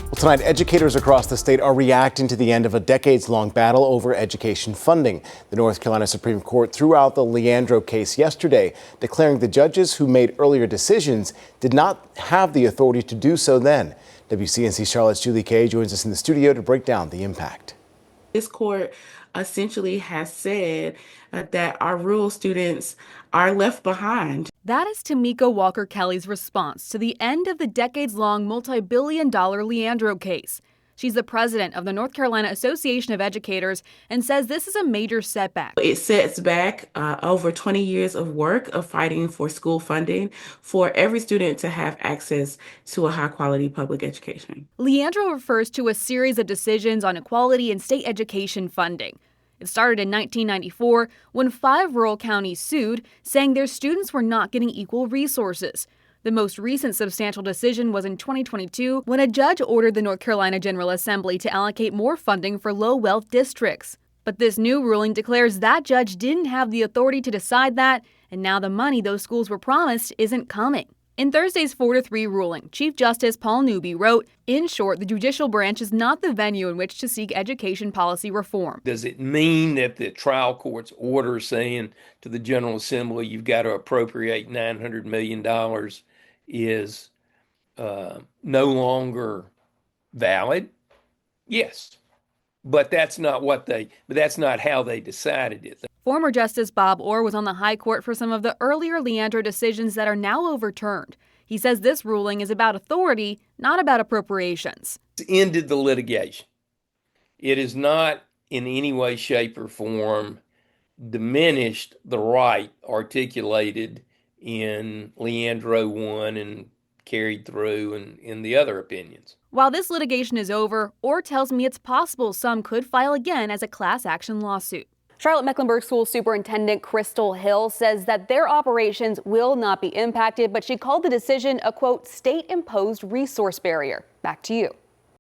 Well, tonight, educators across the state are reacting to the end of a decades-long battle over education funding. The North Carolina Supreme Court threw out the Leandro case yesterday, declaring the judges who made earlier decisions did not have the authority to do so then. WCNC Charlotte's Julie Kay joins us in the studio to break down the impact. This court essentially has said that our rural students are left behind. That is Tamika Walker-Kelly's response to the end of the decades-long multi-billion-dollar Leandro case. She's the president of the North Carolina Association of Educators and says this is a major setback. It sets back over 20 years of work of fighting for school funding for every student to have access to a high-quality public education. Leandro refers to a series of decisions on equality in state education funding. It started in 1994 when 5 rural counties sued, saying their students were not getting equal resources. The most recent substantial decision was in 2022 when a judge ordered the North Carolina General Assembly to allocate more funding for low-wealth districts. But this new ruling declares that judge didn't have the authority to decide that, and now the money those schools were promised isn't coming. In Thursday's 4-3 ruling, Chief Justice Paul Newby wrote, "In short, the judicial branch is not the venue in which to seek education policy reform." Does it mean that the trial court's order saying to the General Assembly you've got to appropriate $900 million is no longer valid? Yes, but that's not how they decided it. Former Justice Bob Orr was on the high court for some of the earlier Leandro decisions that are now overturned. He says this ruling is about authority, not about appropriations. It's ended the litigation. It is not in any way, shape, or form diminished the right articulated in Leandro 1 and carried through in the other opinions. While this litigation is over, Orr tells me it's possible some could file again as a class action lawsuit. Charlotte-Mecklenburg School Superintendent Crystal Hill says that their operations will not be impacted, but she called the decision a, quote, state-imposed resource barrier. Back to you.